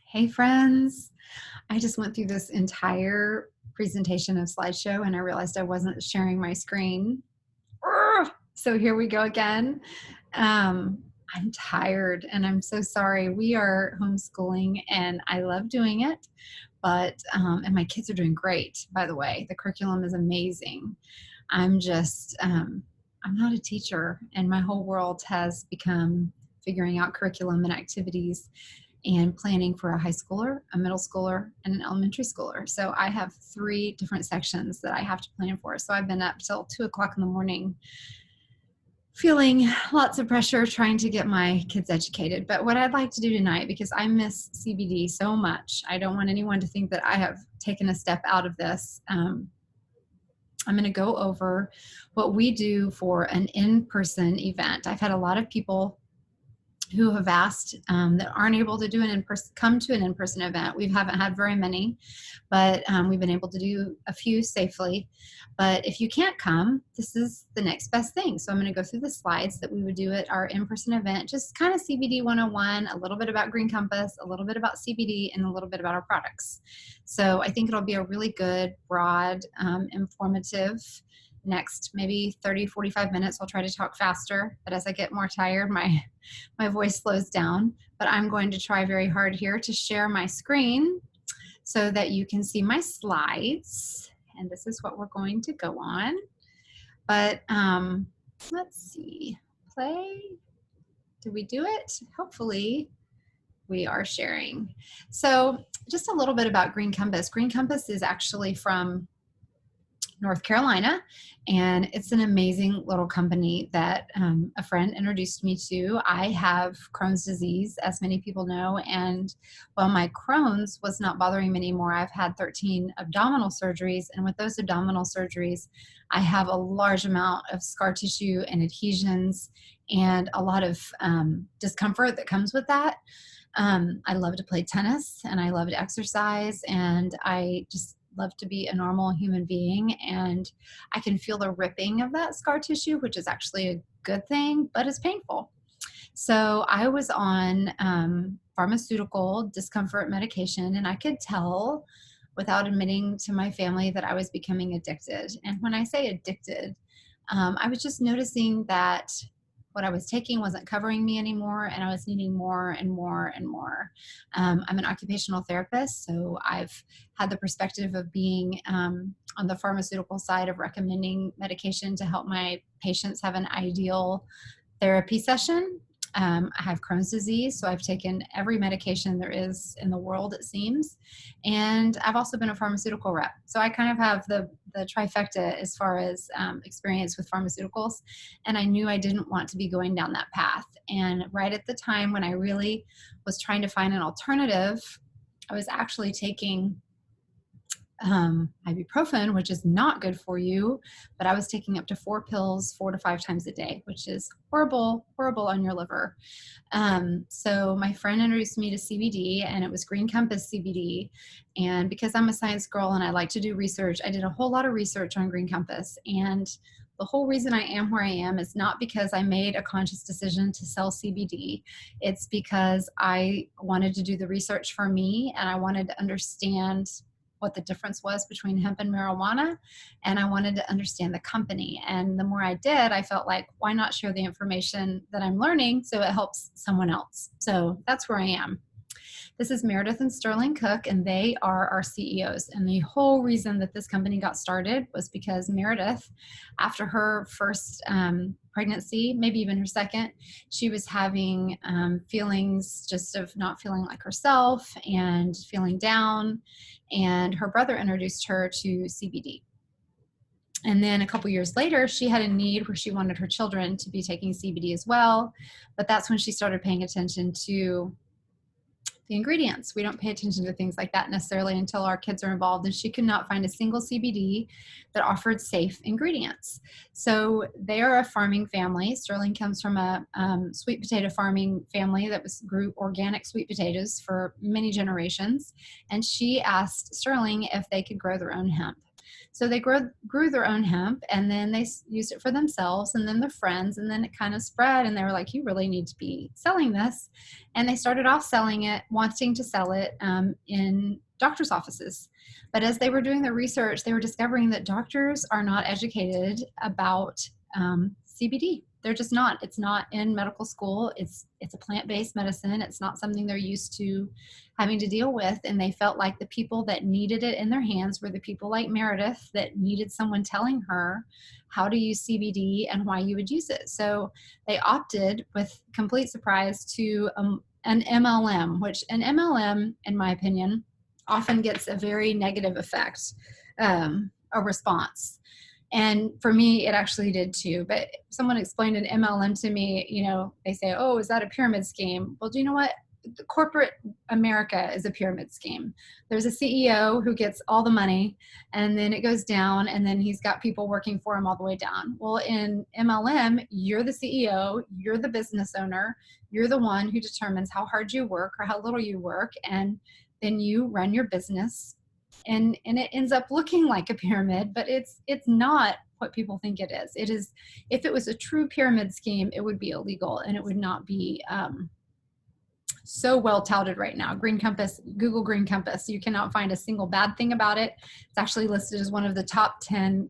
Hey friends, I just went through this entire presentation of slideshow and I realized I wasn't sharing my screen. Urgh! So here we go again. I'm tired and I'm so sorry. We are homeschooling and I love doing it, and my kids are doing great, by the way. The curriculum is amazing. I'm not a teacher and my whole world has become figuring out curriculum and activities and planning for a high schooler, a middle schooler, and an elementary schooler. So I have 3 different sections that I have to plan for. So I've been up till 2 o'clock in the morning feeling lots of pressure trying to get my kids educated. But what I'd like to do tonight, because I miss CBD so much, I don't want anyone to think that I have taken a step out of this. I'm going to go over what we do for an in-person event. I've had a lot of people who have asked that aren't able to do come to an in-person event. We haven't had very many, but we've been able to do a few safely. But if you can't come, this is the next best thing. So I'm going to go through the slides that we would do at our in-person event, just kind of CBD 101, a little bit about Green Compass, a little bit about CBD, and a little bit about our products. So I think it'll be a really good, broad, informative next maybe 30, 45 minutes. I'll try to talk faster, but as I get more tired, my voice slows down. But I'm going to try very hard here to share my screen so that you can see my slides. And this is what we're going to go on. But let's see, play. Did we do it? Hopefully we are sharing. So just a little bit about Green Compass. Green Compass is actually from North Carolina, and it's an amazing little company that a friend introduced me to. I have Crohn's disease, as many people know, and while my Crohn's was not bothering me anymore, I've had 13 abdominal surgeries, and with those abdominal surgeries, I have a large amount of scar tissue and adhesions and a lot of discomfort that comes with that. I love to play tennis and I love to exercise, and I just love to be a normal human being, and I can feel the ripping of that scar tissue, which is actually a good thing, but it's painful. So I was on pharmaceutical discomfort medication, and I could tell without admitting to my family that I was becoming addicted. And when I say addicted, I was just noticing that what I was taking wasn't covering me anymore, and I was needing more and more and more. I'm an occupational therapist, so I've had the perspective of being on the pharmaceutical side of recommending medication to help my patients have an ideal therapy session. I have Crohn's disease, so I've taken every medication there is in the world, it seems. And I've also been a pharmaceutical rep. So I kind of have the trifecta as far as experience with pharmaceuticals. And I knew I didn't want to be going down that path. And right at the time when I really was trying to find an alternative, I was actually taking ibuprofen, which is not good for you, but I was taking up to 4 pills 4 to 5 times a day, which is horrible, horrible on your liver. So my friend introduced me to CBD, and it was Green Compass CBD. And because I'm a science girl and I like to do research, I did a whole lot of research on Green Compass. And the whole reason I am where I am is not because I made a conscious decision to sell CBD. It's because I wanted to do the research for me, and I wanted to understand what the difference was between hemp and marijuana, and I wanted to understand the company. And the more I did, I felt like, why not share the information that I'm learning so it helps someone else? So that's where I am. This is Meredith and Sterling Cook, and they are our CEOs. And the whole reason that this company got started was because Meredith, after her first pregnancy, maybe even her second, she was having feelings just of not feeling like herself and feeling down. And her brother introduced her to CBD. And then a couple years later, she had a need where she wanted her children to be taking CBD as well. But that's when she started paying attention to the ingredients. We don't pay attention to things like that necessarily until our kids are involved, and she could not find a single CBD that offered safe ingredients. So they are a farming family. Sterling comes from a sweet potato farming family that grew organic sweet potatoes for many generations, and she asked Sterling if they could grow their own hemp. So they grew their own hemp, and then they used it for themselves and then their friends, and then it kind of spread, and they were like, you really need to be selling this. And they started off selling it, wanting to sell it in doctor's offices. But as they were doing their research, they were discovering that doctors are not educated about CBD. They're just not. It's not in medical school. It's a plant-based medicine. It's not something they're used to having to deal with. And they felt like the people that needed it in their hands were the people like Meredith that needed someone telling her how to use CBD and why you would use it. So they opted, with complete surprise, to an MLM, which an MLM, in my opinion, often gets a very negative effect, a response. And for me, it actually did too. But someone explained an MLM to me, they say, oh, is that a pyramid scheme? Well, do you know what? The corporate America is a pyramid scheme. There's a CEO who gets all the money, and then it goes down, and then he's got people working for him all the way down. Well, in MLM, you're the CEO, you're the business owner, you're the one who determines how hard you work or how little you work, and then you run your business. And it ends up looking like a pyramid, but it's not what people think it is. It is, if it was a true pyramid scheme, it would be illegal, and it would not be so well touted right now. Green Compass, Google Green Compass. You cannot find a single bad thing about it. It's actually listed as one of the top 10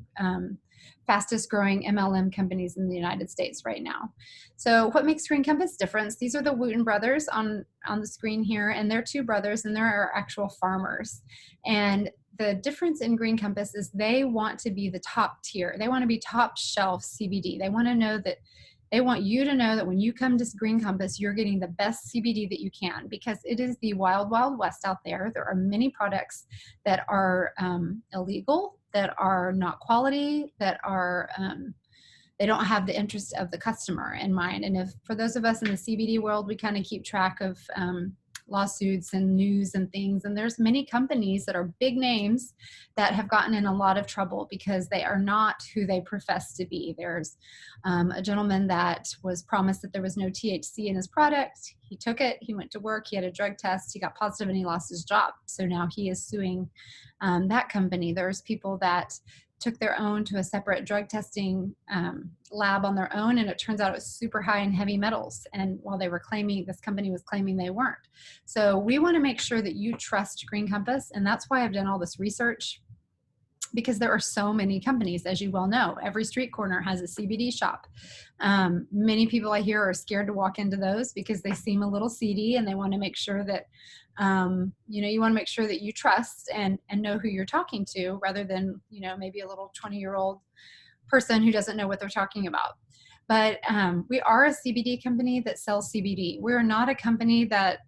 fastest growing MLM companies in the United States right now. So what makes Green Compass different? These are the Wooten brothers on the screen here, and they're two brothers, and they're actual farmers. And the difference in Green Compass is they want to be the top tier. They want to be top shelf CBD. They want you to know that when you come to Green Compass, you're getting the best CBD that you can, because it is the wild, wild west out there. There are many products that are illegal, that are not quality, that are they don't have the interest of the customer in mind. And if, for those of us in the CBD world, we kind of keep track of lawsuits and news and things, and there's many companies that are big names that have gotten in a lot of trouble because they are not who they profess to be. There's a gentleman that was promised that there was no THC in his product. He took it, he went to work, he had a drug test, he got positive, and he lost his job. So now he is suing that company. There's people that took their own to a separate drug testing lab on their own, and it turns out it was super high in heavy metals. And while they were claiming, this company was claiming they weren't. So we want to make sure that you trust Green Compass, and that's why I've done all this research, because there are so many companies, as you well know. Every street corner has a CBD shop. Many people I hear are scared to walk into those because they seem a little seedy, and they want to make sure that you want to make sure that you trust and know who you're talking to, rather than, maybe a little 20-year-old person who doesn't know what they're talking about. But we are a CBD company that sells CBD. We're not a company that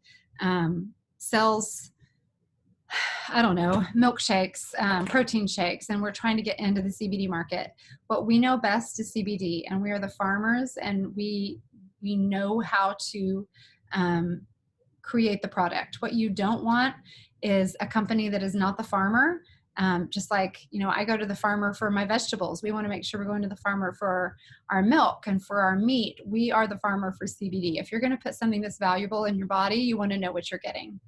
sells, I don't know, milkshakes, protein shakes, and we're trying to get into the CBD market. What we know best is CBD, and we are the farmers, and we know how to create the product. What you don't want is a company that is not the farmer. Just like, I go to the farmer for my vegetables. We want to make sure we're going to the farmer for our milk and for our meat. We are the farmer for CBD. If you're going to put something that's valuable in your body, you want to know what you're getting.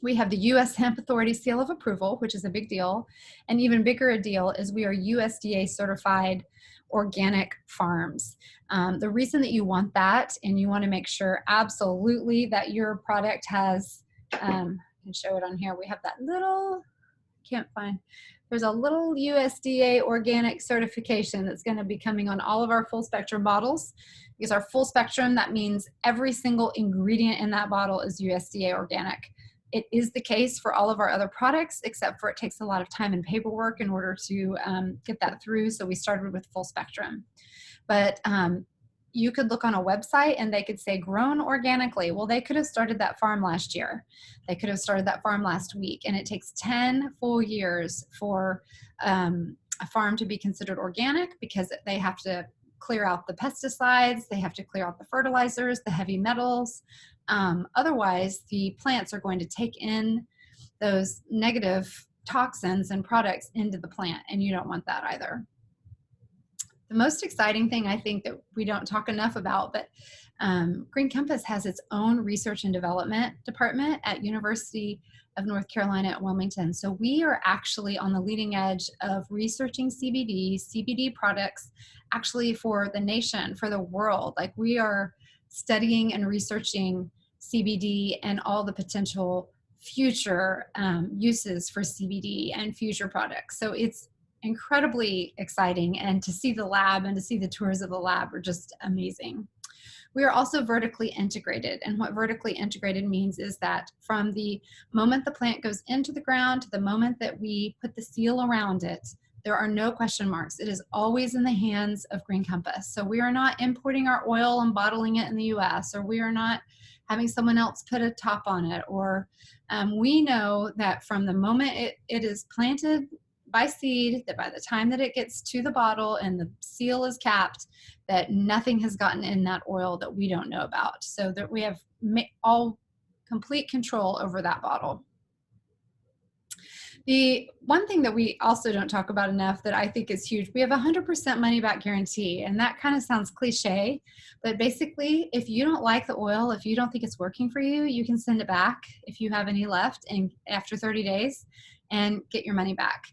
We have the U.S. Hemp Authority seal of approval, which is a big deal. And even bigger a deal is we are USDA certified organic farms. The reason that you want that, and you want to make sure absolutely that your product has, I can show it on here. We have that little, there's a little USDA organic certification that's going to be coming on all of our full spectrum bottles. Because our full spectrum, that means every single ingredient in that bottle is USDA organic. It is the case for all of our other products, except for it takes a lot of time and paperwork in order to get that through. So we started with full spectrum. But you could look on a website and they could say grown organically. Well, they could have started that farm last year. They could have started that farm last week. And it takes 10 full years for a farm to be considered organic, because they have to clear out the pesticides, they have to clear out the fertilizers, the heavy metals. Otherwise, the plants are going to take in those negative toxins and products into the plant, and you don't want that either. The most exciting thing I think that we don't talk enough about, but Green Compass has its own research and development department at University of North Carolina at Wilmington. So we are actually on the leading edge of researching CBD products, actually for the nation, for the world. Like, we are studying and researching CBD and all the potential future uses for CBD and future products. So it's incredibly exciting, and to see the lab and to see the tours of the lab are just amazing. We are also vertically integrated, and what vertically integrated means is that from the moment the plant goes into the ground to the moment that we put the seal around it, there are no question marks. It is always in the hands of Green Compass. So we are not importing our oil and bottling it in the US, or we are not having someone else put a top on it, or we know that from the moment it is planted by seed, that by the time that it gets to the bottle and the seal is capped, that nothing has gotten in that oil that we don't know about, so that we have all complete control over that bottle. The one thing that we also don't talk about enough that I think is huge, we have a 100% money back guarantee, and that kind of sounds cliche, but basically, if you don't like the oil, if you don't think it's working for you, you can send it back if you have any left, and after 30 days, and get your money back.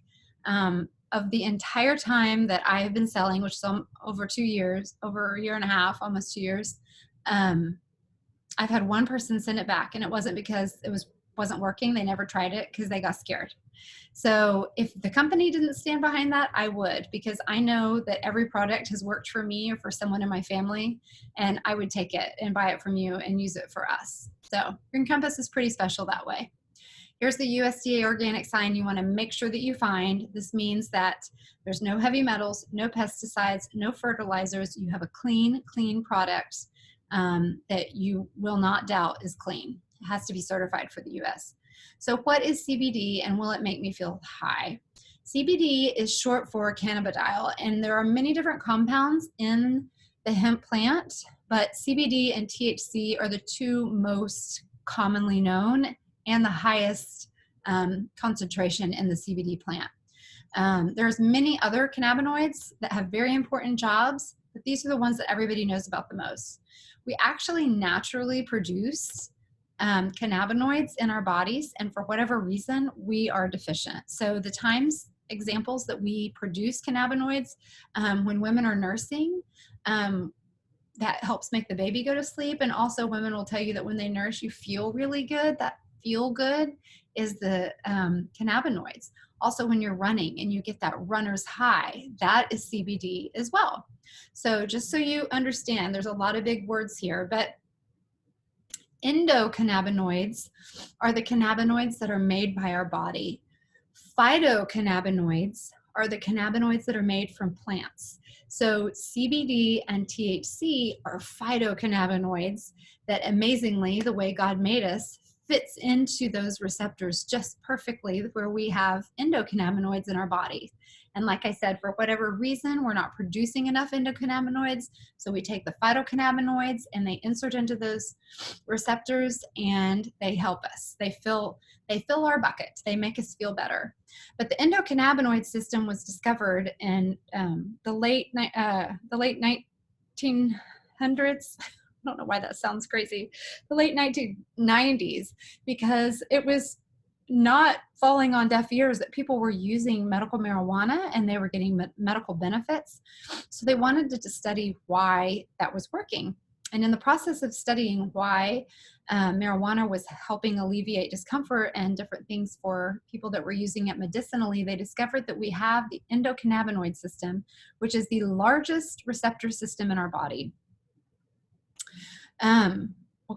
Of the entire time that I have been selling, which is over 2 years, over a year and a half, almost 2 years, I've had one person send it back, and it wasn't because it wasn't working. They never tried it because they got scared. So if the company didn't stand behind that, I would, because I know that every product has worked for me or for someone in my family, and I would take it and buy it from you and use it for us. So Green Compass is pretty special that way. Here's the USDA organic sign you want to make sure that you find. This means that there's no heavy metals, no pesticides, no fertilizers. You have a clean product that you will not doubt is clean. It has to be certified for the US. So what is CBD, and will it make me feel high? CBD is short for cannabidiol, and there are many different compounds in the hemp plant, but CBD and THC are the two most commonly known and the highest concentration in the CBD plant. There's many other cannabinoids that have very important jobs, but these are the ones that everybody knows about the most. We actually naturally produce cannabinoids in our bodies, and for whatever reason, we are deficient. So the examples that we produce cannabinoids when women are nursing, that helps make the baby go to sleep. And also, women will tell you that when they nurse, you feel really good. That feel good is the cannabinoids. Also, when you're running and you get that runner's high, that is CBD as well. So just so you understand, there's a lot of big words here, but endocannabinoids are the cannabinoids that are made by our body. Phytocannabinoids are the cannabinoids that are made from plants. So CBD and THC are phytocannabinoids that, amazingly, the way God made us, fits into those receptors just perfectly, where we have endocannabinoids in our body. And like I said, for whatever reason, we're not producing enough endocannabinoids, so we take the phytocannabinoids and they insert into those receptors, and they help us. They fill our bucket. They make us feel better. But the endocannabinoid system was discovered in the late 1900s. I don't know why that sounds crazy. The late 1990s, because it was not falling on deaf ears that people were using medical marijuana and they were getting medical benefits. So they wanted to study why that was working. And in the process of studying why marijuana was helping alleviate discomfort and different things for people that were using it medicinally, they discovered that we have the endocannabinoid system, which is the largest receptor system in our body. We'll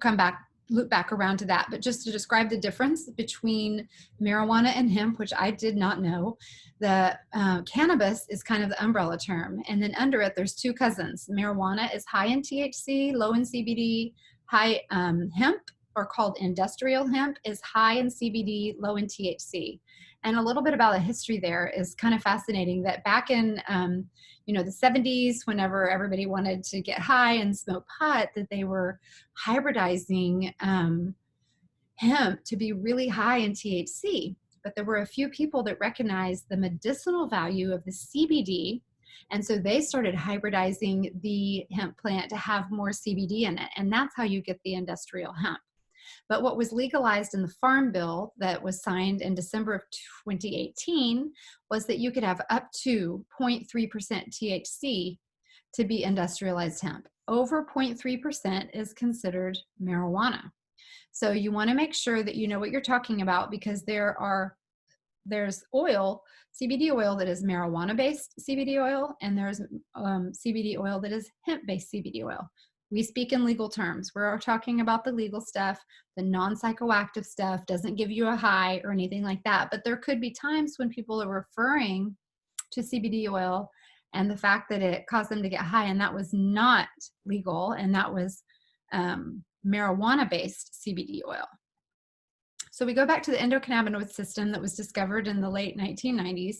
loop back around to that, but just to describe the difference between marijuana and hemp, which I did not know, the cannabis is kind of the umbrella term, and then under it there's two cousins. Marijuana is high in THC, low in CBD. Hemp, or called industrial hemp, is high in CBD, low in THC. And a little bit about the history there is kind of fascinating, that back in the 70s, whenever everybody wanted to get high and smoke pot, that they were hybridizing hemp to be really high in THC. But there were a few people that recognized the medicinal value of the CBD And so they started hybridizing the hemp plant to have more CBD in it. And that's how you get the industrial hemp. But what was legalized in the Farm Bill that was signed in December of 2018 was that you could have up to 0.3% THC to be industrialized hemp. Over 0.3% is considered marijuana. So you want to make sure that you know what you're talking about, because there's oil, CBD oil, that is marijuana-based CBD oil, and there's CBD oil that is hemp-based CBD oil. We speak in legal terms. We're talking about the legal stuff. The non-psychoactive stuff doesn't give you a high or anything like that. But there could be times when people are referring to CBD oil and the fact that it caused them to get high, and that was not legal, and that was marijuana-based CBD oil. So we go back to the endocannabinoid system that was discovered in the late 1990s.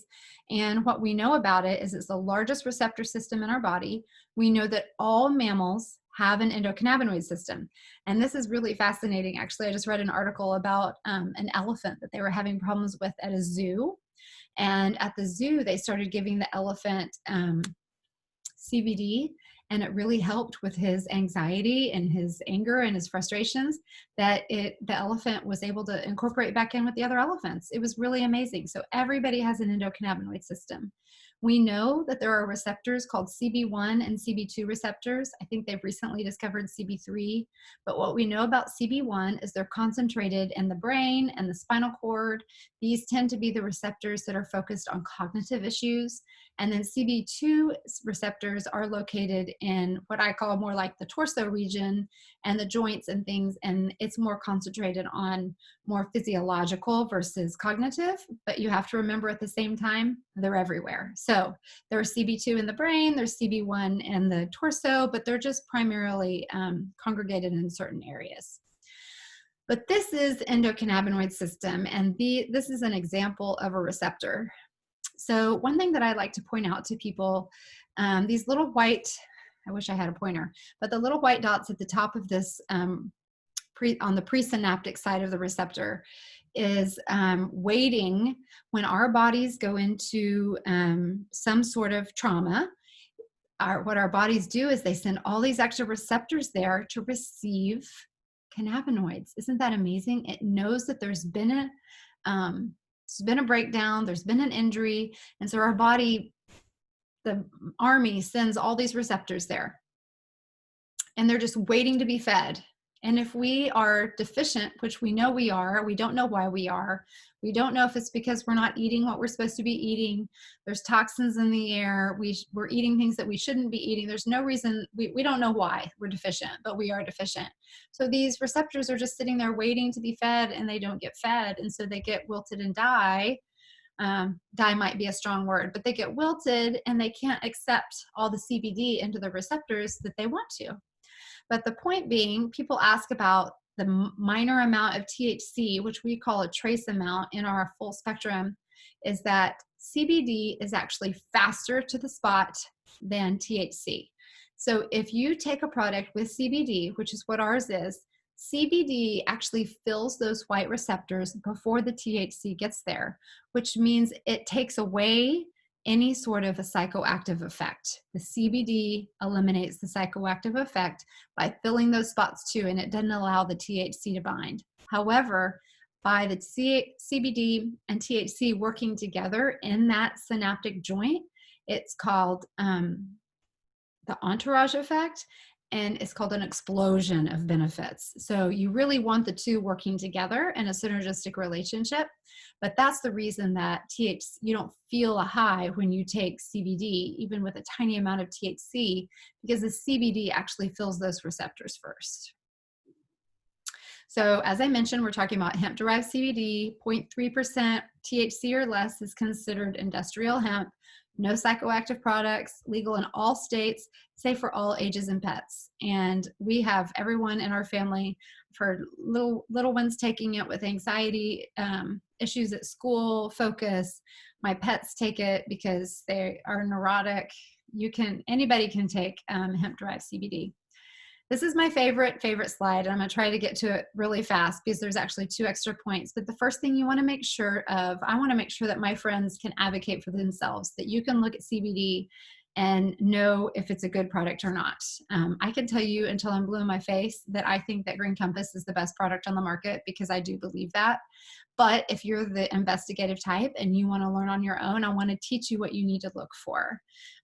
And what we know about it is it's the largest receptor system in our body. We know that all mammals have an endocannabinoid system. And this is really fascinating. Actually, I just read an article about an elephant that they were having problems with at a zoo. And at the zoo, they started giving the elephant CBD, and it really helped with his anxiety and his anger and his frustrations, that the elephant was able to incorporate back in with the other elephants. It was really amazing. So everybody has an endocannabinoid system. We know that there are receptors called CB1 and CB2 receptors. I think they've recently discovered CB3, but what we know about CB1 is they're concentrated in the brain and the spinal cord. These tend to be the receptors that are focused on cognitive issues. And then CB2 receptors are located in what I call more like the torso region and the joints and things, and it's more concentrated on more physiological versus cognitive, but you have to remember at the same time, they're everywhere. So there's CB2 in the brain, there's CB1 in the torso, but they're just primarily congregated in certain areas. But this is endocannabinoid system, and this is an example of a receptor. So one thing that I like to point out to people, these little white, I wish I had a pointer, but the little white dots at the top of this on the presynaptic side of the receptor is waiting when our bodies go into some sort of trauma. What our bodies do is they send all these extra receptors there to receive cannabinoids. Isn't that amazing? It knows that there's been a breakdown, there's been an injury, and so our body, the army, sends all these receptors there, and they're just waiting to be fed. And if we are deficient, which we know we are, we don't know why we are. We don't know if it's because we're not eating what we're supposed to be eating. There's toxins in the air. We're eating things that we shouldn't be eating. There's no reason. We don't know why we're deficient, but we are deficient. So these receptors are just sitting there waiting to be fed, and they don't get fed. And so they get wilted and die. Die might be a strong word, but they get wilted and they can't accept all the CBD into the receptors that they want to. But the point being, people ask about the minor amount of THC, which we call a trace amount in our full spectrum, is that CBD is actually faster to the spot than THC. So if you take a product with CBD, which is what ours is, CBD actually fills those white receptors before the THC gets there, which means it takes away any sort of a psychoactive effect. The CBD eliminates the psychoactive effect by filling those spots too, and it doesn't allow the THC to bind. However, by the CBD and THC working together in that synaptic joint, it's called the entourage effect, and it's called an explosion of benefits. So you really want the two working together in a synergistic relationship, but that's the reason that you don't feel a high when you take CBD, even with a tiny amount of THC, because the CBD actually fills those receptors first. So as I mentioned, we're talking about hemp-derived CBD, 0.3% THC or less is considered industrial hemp. No psychoactive products, legal in all states, safe for all ages and pets. And we have everyone in our family, for little ones taking it with anxiety, issues at school, focus. My pets take it because they are neurotic. Anybody can take hemp-derived CBD. This is my favorite slide, and I'm going to try to get to it really fast because there's actually 2 extra points. But the first thing you want to make sure of, I want to make sure that my friends can advocate for themselves, that you can look at CBD and know if it's a good product or not. I can tell you until I'm blue in my face that I think that Green Compass is the best product on the market, because I do believe that. But if you're the investigative type and you want to learn on your own, I want to teach you what you need to look for.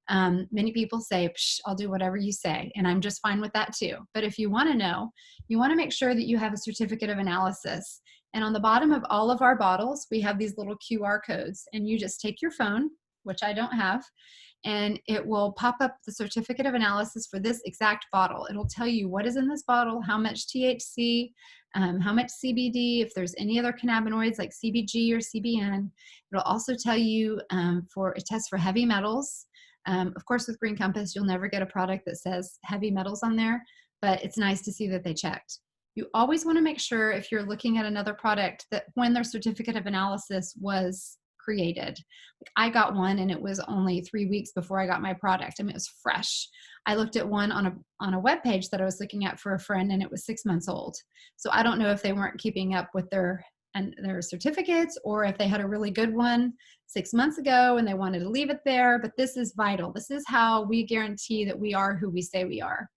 Many people say, Psh, I'll do whatever you say, and I'm just fine with that too. But if you want to know, you want to make sure that you have a certificate of analysis. And on the bottom of all of our bottles, we have these little QR codes, and you just take your phone, which I don't have, and it will pop up the certificate of analysis for this exact bottle. It'll tell you what is in this bottle, how much THC, how much CBD, if there's any other cannabinoids like CBG or CBN. It'll also tell you for a test for heavy metals. Of course, with Green Compass, you'll never get a product that says heavy metals on there, but it's nice to see that they checked. You always want to make sure, if you're looking at another product, that when their certificate of analysis was created. Like, I got one and it was only 3 weeks before I got my product. I mean, it was fresh. I looked at one on a web page that I was looking at for a friend, and it was 6 months old. So I don't know if they weren't keeping up with their certificates, or if they had a really good one 6 months ago and they wanted to leave it there. But this is vital. This is how we guarantee that we are who we say we are.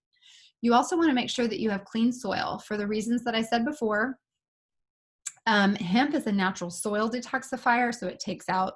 You also want to make sure that you have clean soil for the reasons that I said before. Hemp is a natural soil detoxifier, so it takes out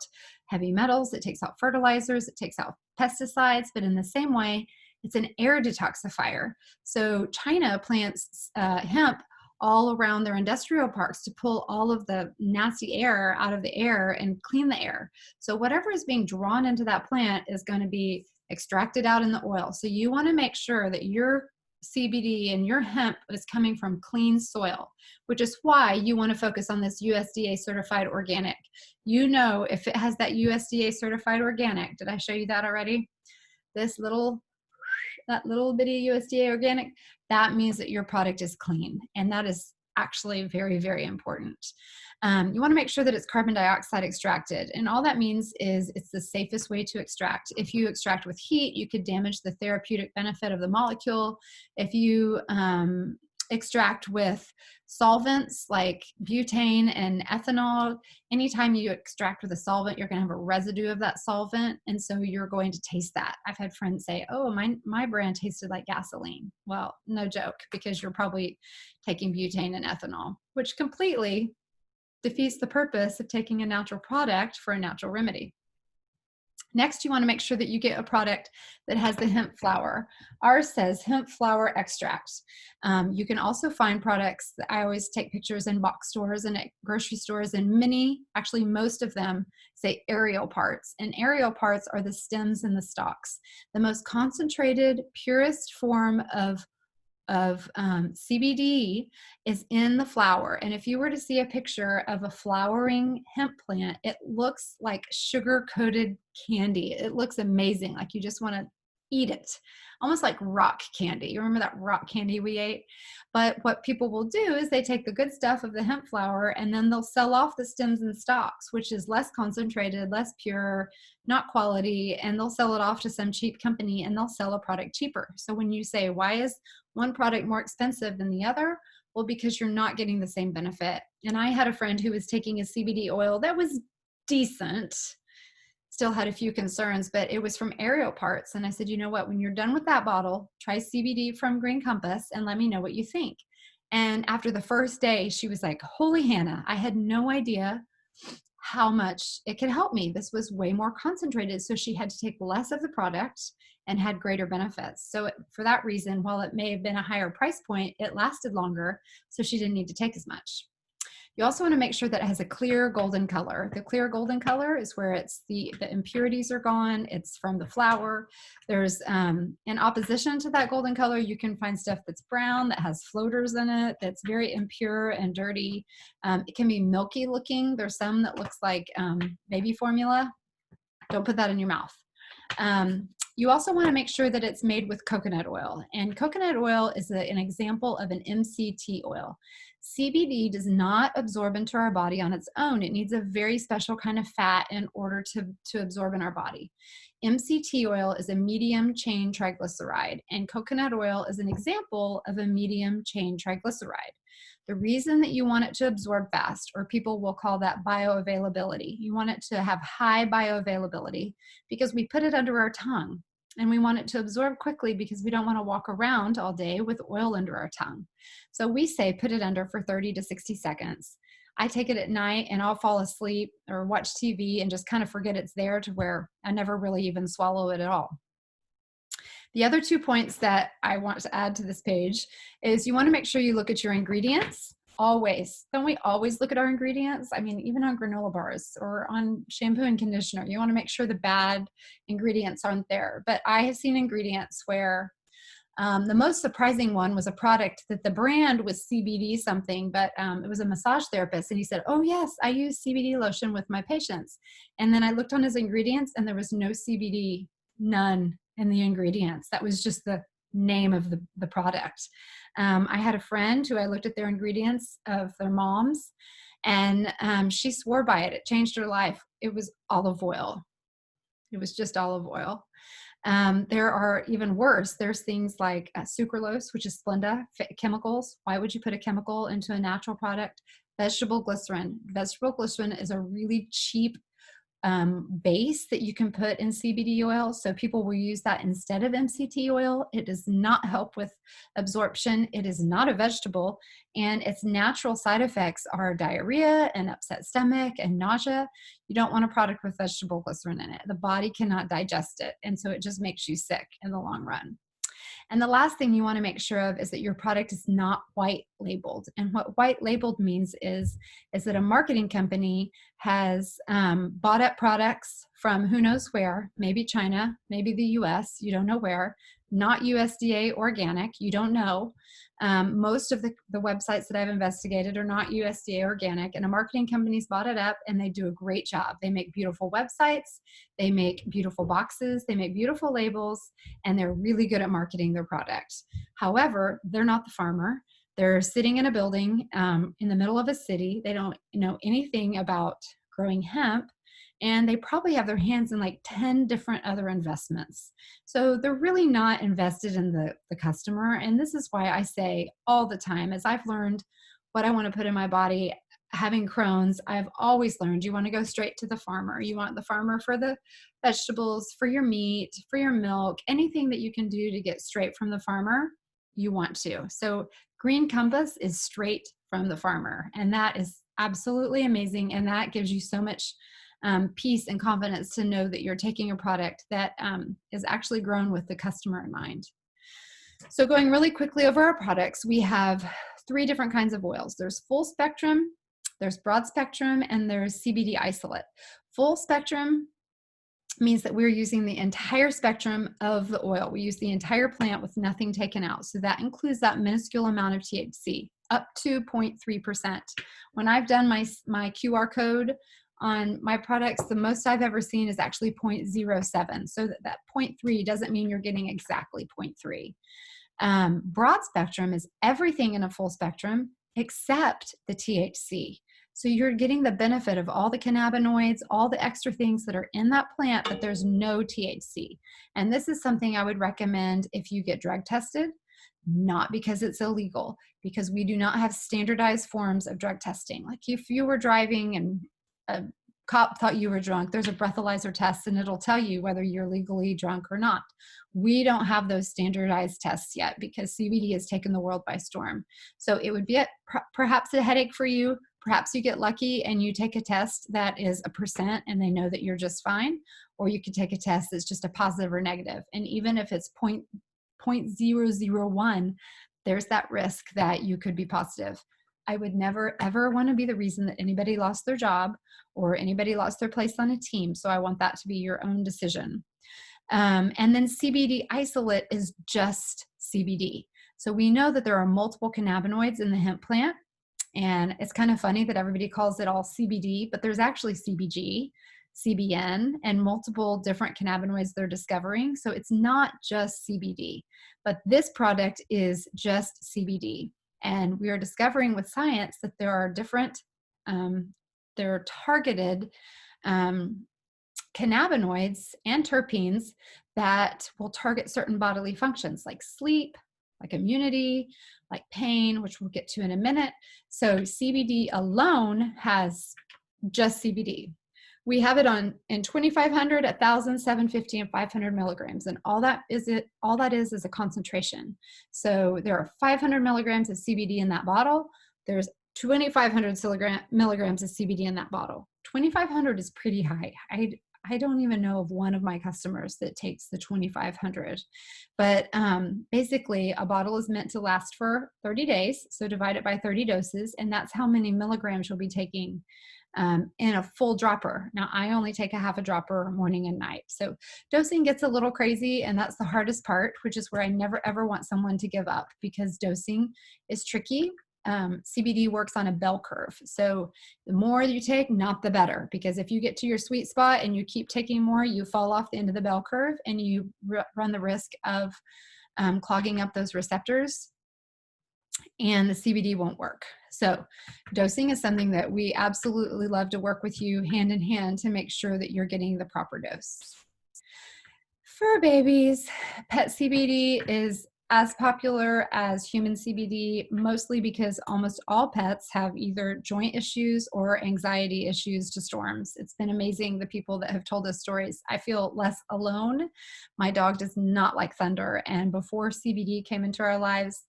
heavy metals, it takes out fertilizers, it takes out pesticides, but in the same way, it's an air detoxifier. So China plants hemp all around their industrial parks to pull all of the nasty air out of the air and clean the air. So whatever is being drawn into that plant is going to be extracted out in the oil. So you want to make sure that your CBD and your hemp is coming from clean soil, which is why you want to focus on this USDA certified organic. You know, if it has that USDA certified organic, did I show you that already? That little bitty USDA organic, that means that your product is clean. And that is actually very, very important. You want to make sure that it's carbon dioxide extracted. And all that means is it's the safest way to extract. If you extract with heat, you could damage the therapeutic benefit of the molecule. If you extract with solvents like butane and ethanol, anytime you extract with a solvent, you're going to have a residue of that solvent. And so you're going to taste that. I've had friends say, oh, my brand tasted like gasoline. Well, no joke, because you're probably taking butane and ethanol, which completely defeats the purpose of taking a natural product for a natural remedy. Next, you want to make sure that you get a product that has the hemp flower. Ours says hemp flower extract. You can also find products that I always take pictures in box stores and at grocery stores, and actually most of them say aerial parts. And aerial parts are the stems and the stalks. The most concentrated, purest form of CBD is in the flower. And if you were to see a picture of a flowering hemp plant, it looks like sugar-coated candy. It looks amazing. Like you just want to eat it, almost like rock candy. You remember that rock candy we ate? But what people will do is they take the good stuff of the hemp flower and then they'll sell off the stems and stalks, which is less concentrated, less pure, not quality, and they'll sell it off to some cheap company and they'll sell a product cheaper. So when you say, why is one product more expensive than the other? Well, because you're not getting the same benefit. And I had a friend who was taking a CBD oil that was decent, still had a few concerns, but it was from aerial parts. And I said, you know what, when you're done with that bottle, try CBD from Green Compass and let me know what you think. And after the first day, she was like, holy Hannah, I had no idea how much it could help me. This was way more concentrated. So she had to take less of the product and had greater benefits. So for that reason, while it may have been a higher price point, it lasted longer. So she didn't need to take as much. You also want to make sure that it has a clear golden color. The clear golden color is where it's the impurities are gone. It's from the flower. There's, in opposition to that golden color, you can find stuff that's brown, that has floaters in it, that's very impure and dirty. It can be milky looking. There's some that looks like baby formula. Don't put that in your mouth. You also want to make sure that it's made with coconut oil. And coconut oil is an example of an MCT oil. CBD does not absorb into our body on its own. It needs a very special kind of fat in order to absorb in our body. MCT oil is a medium chain triglyceride, and coconut oil is an example of a medium chain triglyceride. The reason that you want it to absorb fast, or people will call that bioavailability, you want it to have high bioavailability because we put it under our tongue. and we want it to absorb quickly because we don't want to walk around all day with oil under our tongue. So we say put it under for 30 to 60 seconds. I take it at night and I'll fall asleep or watch TV and just kind of forget it's there to where I never really even swallow it at all. The other 2 points that I want to add to this page is you want to make sure you look at your ingredients. Always. Don't we always look at our ingredients? I mean, even on granola bars or on shampoo and conditioner, you want to make sure the bad ingredients aren't there. But I have seen ingredients where the most surprising one was a product that the brand was CBD something, but it was a massage therapist. And he said, oh yes, I use CBD lotion with my patients. And then I looked on his ingredients and there was no CBD, none in the ingredients. That was just the name of the product. I had a friend who I looked at their ingredients of their mom's, and she swore by it. It changed her life. It was olive oil. It was just olive oil. There are even worse. There's things like sucralose, which is Splenda, chemicals. Why would you put a chemical into a natural product? Vegetable glycerin. Vegetable glycerin is a really cheap base that you can put in CBD oil. So people will use that instead of MCT oil. It does not help with absorption. It is not a vegetable, and its natural side effects are diarrhea and upset stomach and nausea. You don't want a product with vegetable glycerin in it. The body cannot digest it. And so it just makes you sick in the long run. And the last thing you want to make sure of is that your product is not white labeled. And what white labeled means is that a marketing company has bought up products from who knows where, maybe China, maybe the US, you don't know where, not USDA organic, you don't know. Most of the websites that I've investigated are not USDA organic, and a marketing company's bought it up and they do a great job. They make beautiful websites, they make beautiful boxes, they make beautiful labels, and they're really good at marketing their product. However, they're not the farmer. They're sitting in a building in the middle of a city. They don't know anything about growing hemp, and they probably have their hands in like 10 different other investments. So they're really not invested in the customer. And this is why I say all the time, as I've learned what I want to put in my body, having Crohn's, I've always learned you want to go straight to the farmer. You want the farmer for the vegetables, for your meat, for your milk, anything that you can do to get straight from the farmer, you want to. So Green Compass is straight from the farmer. And that is absolutely amazing. And that gives you so much peace and confidence to know that you're taking a product that is actually grown with the customer in mind. So going really quickly over our products, we have 3 different kinds of oils. There's full spectrum, there's broad spectrum, and there's CBD isolate. Full spectrum means that we're using the entire spectrum of the oil. We use the entire plant with nothing taken out. So that includes that minuscule amount of THC, up to 0.3%. When I've done my QR code on my products, the most I've ever seen is actually 0.07. So that 0.3 doesn't mean you're getting exactly 0.3. Broad spectrum is everything in a full spectrum except the THC. So you're getting the benefit of all the cannabinoids, all the extra things that are in that plant, but there's no THC. And this is something I would recommend if you get drug tested, not because it's illegal, because we do not have standardized forms of drug testing. Like if you were driving and a cop thought you were drunk, there's a breathalyzer test and it'll tell you whether you're legally drunk or not. We don't have those standardized tests yet because CBD has taken the world by storm. So it would be perhaps a headache for you. Perhaps you get lucky and you take a test that is 1% and they know that you're just fine, or you could take a test that's just a positive or negative. And even if it's 0.001, there's that risk that you could be positive. I would never, ever want to be the reason that anybody lost their job or anybody lost their place on a team. So I want that to be your own decision. And then CBD isolate is just CBD. So we know that there are multiple cannabinoids in the hemp plant. And it's kind of funny that everybody calls it all CBD, but there's actually CBG, CBN, and multiple different cannabinoids they're discovering. So it's not just CBD, but this product is just CBD. And we are discovering with science that there are different, there are targeted cannabinoids and terpenes that will target certain bodily functions like sleep, like immunity, like pain, which we'll get to in a minute. So CBD alone has just CBD. We have it in 2,500, 1,000, 750, and 500 milligrams. And all that is a concentration. So there are 500 milligrams of CBD in that bottle. There's 2,500 milligrams of CBD in that bottle. 2,500 is pretty high. I don't even know of one of my customers that takes the 2,500. But basically, a bottle is meant to last for 30 days. So divide it by 30 doses, and that's how many milligrams you'll be taking in a full dropper. Now, I only take a half a dropper morning and night. So dosing gets a little crazy, and that's the hardest part, which is where I never ever want someone to give up, because dosing is tricky. CBD works on a bell curve. So the more you take, not the better, because if you get to your sweet spot and you keep taking more, you fall off the end of the bell curve, and you run the risk of clogging up those receptors, and the CBD won't work. So dosing is something that we absolutely love to work with you hand in hand to make sure that you're getting the proper dose. For babies, pet CBD is as popular as human CBD, mostly because almost all pets have either joint issues or anxiety issues to storms. It's been amazing, the people that have told us stories. I feel less alone. My dog does not like thunder, and before CBD came into our lives,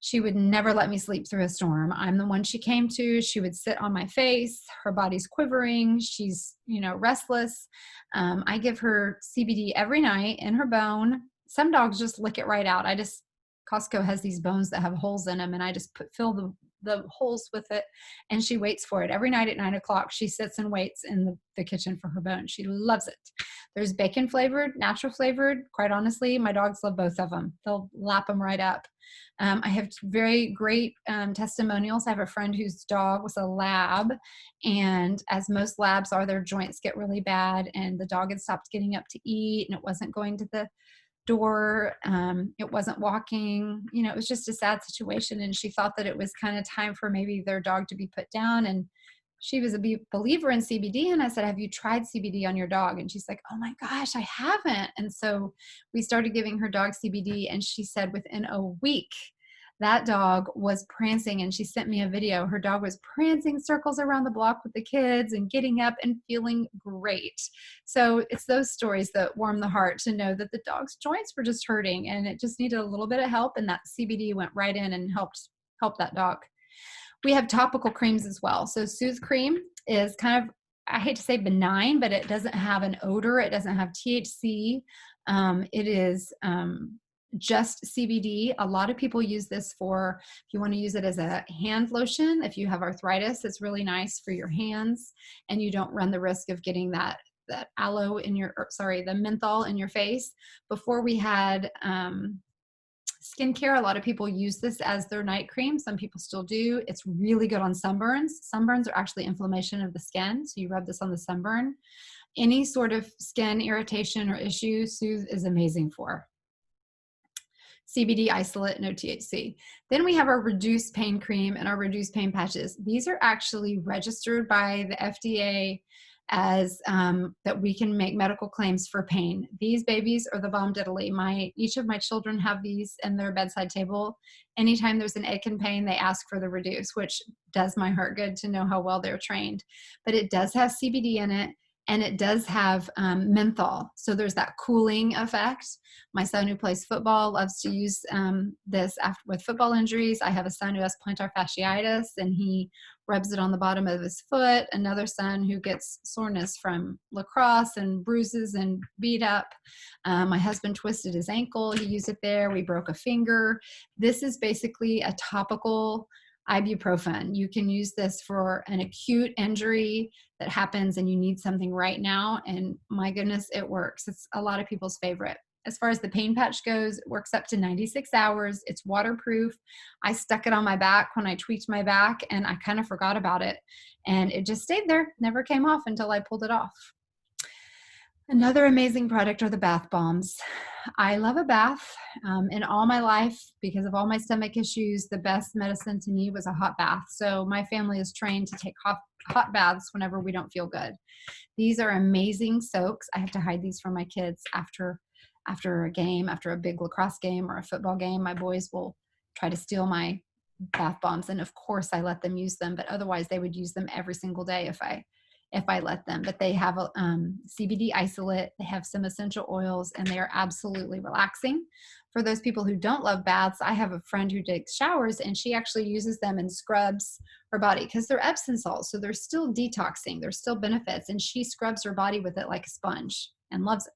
she would never let me sleep through a storm. I'm the one she came to. She would sit on my face. Her body's quivering. She's, restless. I give her CBD every night in her bone. Some dogs just lick it right out. Costco has these bones that have holes in them, and I just fill the holes with it, and she waits for it. Every night at 9 o'clock, she sits and waits in the kitchen for her bone. She loves it. There's bacon flavored, natural flavored. Quite honestly, my dogs love both of them. They'll lap them right up. I have very great testimonials. I have a friend whose dog was a lab, and as most labs are, their joints get really bad, and the dog had stopped getting up to eat, and it wasn't going to the door. It wasn't walking. It was just a sad situation, and she thought that it was kind of time for maybe their dog to be put down. And she was a believer in CBD, and I said, have you tried CBD on your dog? And she's like, oh my gosh, I haven't. And so we started giving her dog CBD, and she said within a week that dog was prancing, and she sent me a video. Her dog was prancing circles around the block with the kids and getting up and feeling great. So it's those stories that warm the heart to know that the dog's joints were just hurting, and it just needed a little bit of help, and that CBD went right in and helped that dog. We have topical creams as well. So Soothe Cream is kind of, I hate to say benign, but it doesn't have an odor. It doesn't have THC. It is just CBD. A lot of people use this for, if you want to use it as a hand lotion, if you have arthritis, it's really nice for your hands, and you don't run the risk of getting that aloe the menthol in your face. Before we had skincare, a lot of people use this as their night cream. Some people still do. It's really good on sunburns. Sunburns are actually inflammation of the skin, so you rub this on the sunburn. Any sort of skin irritation or issue, Soothe is amazing for. CBD isolate, no THC. Then we have our reduced pain cream and our reduced pain patches. These are actually registered by the FDA as that we can make medical claims for pain. These babies are the bomb diddly. Each of my children have these in their bedside table. Anytime there's an ache and pain, they ask for the reduce, which does my heart good to know how well they're trained. But it does have CBD in it, and it does have menthol. So there's that cooling effect. My son who plays football loves to use this with football injuries. I have a son who has plantar fasciitis, and he rubs it on the bottom of his foot. Another son who gets soreness from lacrosse and bruises and beat up. My husband twisted his ankle. He used it there. We broke a finger. This is basically a topical ibuprofen. You can use this for an acute injury that happens and you need something right now. And my goodness, it works. It's a lot of people's favorite. As far as the pain patch goes, it works up to 96 hours. It's waterproof. I stuck it on my back when I tweaked my back, and I kind of forgot about it. And it just stayed there, never came off until I pulled it off. Another amazing product are the bath bombs. I love a bath. In all my life, because of all my stomach issues, the best medicine to me was a hot bath. So my family is trained to take hot baths whenever we don't feel good. These are amazing soaks. I have to hide these from my kids after a game, after a big lacrosse game or a football game. My boys will try to steal my bath bombs, and of course I let them use them, but otherwise they would use them every single day if I if I let them. But they have a CBD isolate, they have some essential oils, and they are absolutely relaxing. For those people who don't love baths, I have a friend who takes showers and she actually uses them and scrubs her body because they're Epsom salts. So they're still detoxing, there's still benefits. And she scrubs her body with it like a sponge and loves it.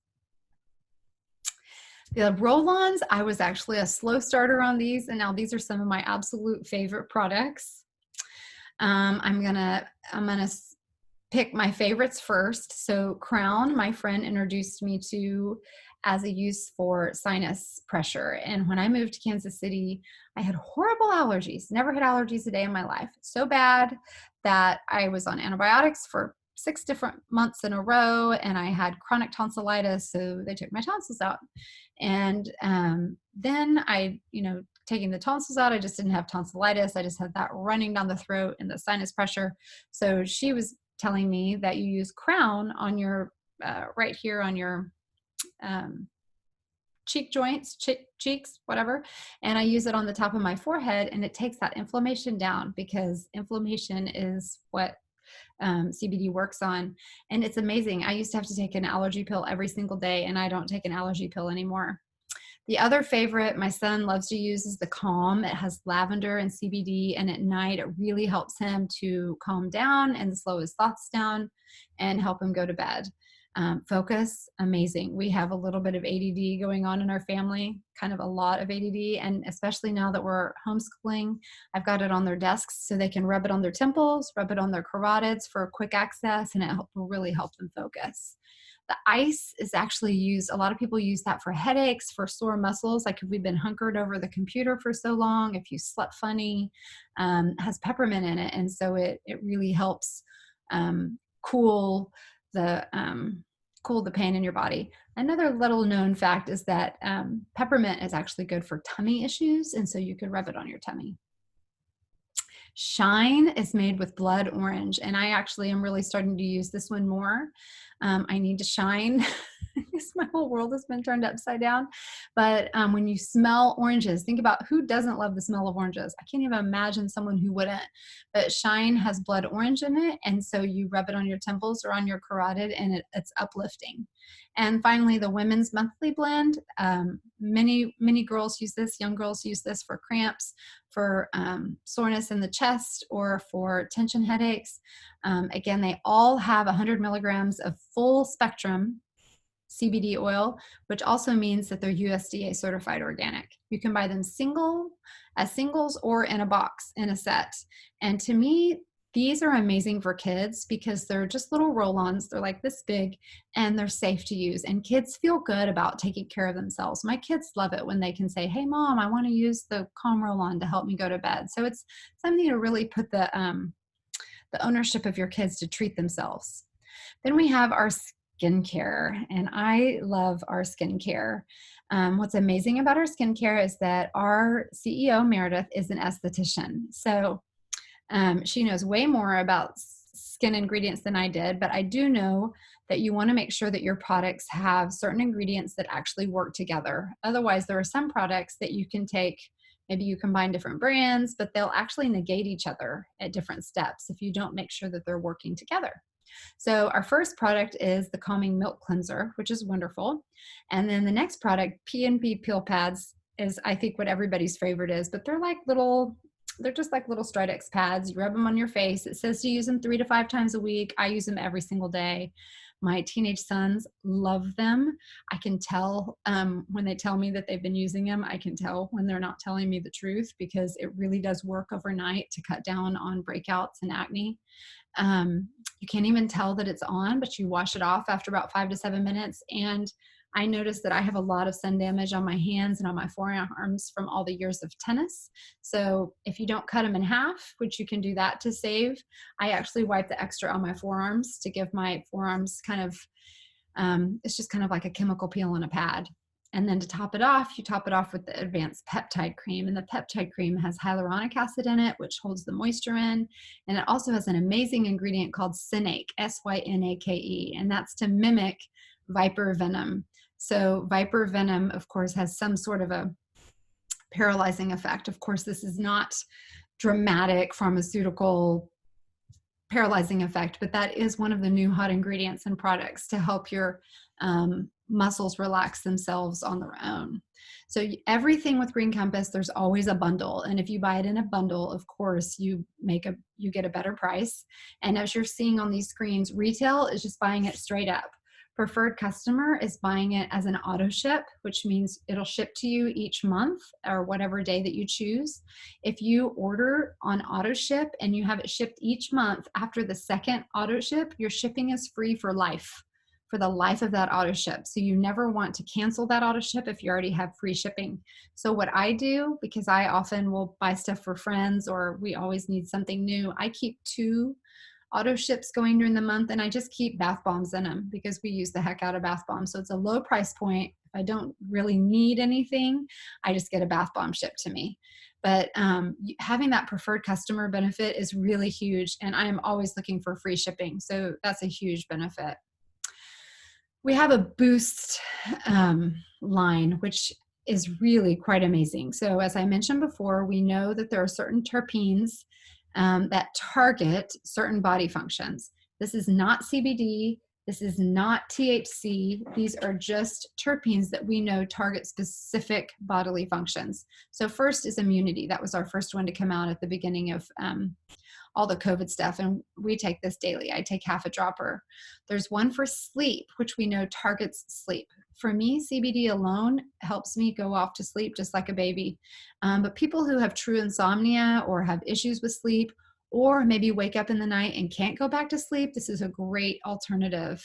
The roll-ons, I was actually a slow starter on these. And now these are some of my absolute favorite products. I'm gonna pick my favorites first. So Crown, my friend introduced me to as a use for sinus pressure. And when I moved to Kansas City, I had horrible allergies, never had allergies a day in my life. So bad that I was on antibiotics for 6 different months in a row, and I had chronic tonsillitis. So they took my tonsils out. And then taking the tonsils out, I just didn't have tonsillitis. I just had that running down the throat and the sinus pressure. So she was telling me that you use Crown on your right here on your cheek joints, cheeks, whatever. And I use it on the top of my forehead, and it takes that inflammation down, because inflammation is what CBD works on. And it's amazing. I used to have to take an allergy pill every single day, and I don't take an allergy pill anymore. The other favorite my son loves to use is the Calm. It has lavender and CBD, and at night it really helps him to calm down and slow his thoughts down and help him go to bed. Focus, amazing. We have a little bit of ADD going on in our family, kind of a lot of ADD, and especially now that we're homeschooling, I've got it on their desks so they can rub it on their temples, rub it on their carotids for quick access, and it will really help them focus. The ice is actually used, a lot of people use that for headaches, for sore muscles, like if we've been hunkered over the computer for so long, if you slept funny, has peppermint in it. And so it really helps cool the pain in your body. Another little known fact is that peppermint is actually good for tummy issues. And so you could rub it on your tummy. Shine is made with blood orange, and I actually am really starting to use this one more. I need to shine because my whole world has been turned upside down. But when you smell oranges, think about who doesn't love the smell of oranges. I can't even imagine someone who wouldn't. But Shine has blood orange in it, and so you rub it on your temples or on your carotid, and it's uplifting. And finally, the Women's Monthly Blend. Many girls use this, young girls use this for cramps, for soreness in the chest, or for tension headaches. Again, they all have 100 milligrams of full spectrum CBD oil, which also means that they're USDA certified organic. You can buy them as singles or in a box, in a set. And to me, these are amazing for kids because they're just little roll-ons. They're like this big, and they're safe to use. And kids feel good about taking care of themselves. My kids love it when they can say, "Hey, Mom, I want to use the Calm roll-on to help me go to bed." So it's something to really put the ownership of your kids to treat themselves. Then we have our skincare, and I love our skincare. What's amazing about our skincare is that our CEO, Meredith, is an esthetician. So she knows way more about skin ingredients than I did, but I do know that you want to make sure that your products have certain ingredients that actually work together. Otherwise, there are some products that you can take, maybe you combine different brands, but they'll actually negate each other at different steps if you don't make sure that they're working together. So our first product is the Calming Milk Cleanser, which is wonderful. And then the next product, P&P Peel Pads, is I think what everybody's favorite is, but they're just like little Stridex pads. You rub them on your face. It says to use them 3 to 5 times a week. I use them every single day. My teenage sons love them. I can tell when they tell me that they've been using them. I can tell when they're not telling me the truth, because it really does work overnight to cut down on breakouts and acne. You can't even tell that it's on, but you wash it off after about 5 to 7 minutes. And I noticed that I have a lot of sun damage on my hands and on my forearms from all the years of tennis. So if you don't cut them in half, which you can do that to save, I actually wipe the extra on my forearms to give my forearms kind of, it's just kind of like a chemical peel in a pad. And then to top it off, you top it off with the advanced peptide cream. And the peptide cream has hyaluronic acid in it, which holds the moisture in. And it also has an amazing ingredient called Synake, Synake. And that's to mimic viper venom. So viper venom, of course, has some sort of a paralyzing effect. Of course, this is not dramatic pharmaceutical paralyzing effect, but that is one of the new hot ingredients and products to help your muscles relax themselves on their own. So everything with Green Compass, there's always a bundle. And if you buy it in a bundle, of course, you get a better price. And as you're seeing on these screens, retail is just buying it straight up. Preferred customer is buying it as an auto ship, which means it'll ship to you each month or whatever day that you choose. If you order on auto ship and you have it shipped each month, after the second auto ship, your shipping is free for life, for the life of that auto ship. So you never want to cancel that auto ship if you already have free shipping. So what I do, because I often will buy stuff for friends or we always need something new, I keep 2 auto ships going during the month, and I just keep bath bombs in them because we use the heck out of bath bombs. So it's a low price point. If I don't really need anything, I just get a bath bomb shipped to me. But having that preferred customer benefit is really huge, and I am always looking for free shipping. So that's a huge benefit. We have a Boost line, which is really quite amazing. So as I mentioned before, we know that there are certain terpenes that target certain body functions. This is not CBD. This is not THC. These are just terpenes that we know target specific bodily functions. So first is immunity. That was our first one to come out at the beginning of all the COVID stuff. And we take this daily. I take half a dropper. There's one for sleep, which we know targets sleep. For me, CBD alone helps me go off to sleep just like a baby. But people who have true insomnia or have issues with sleep, or maybe wake up in the night and can't go back to sleep, this is a great alternative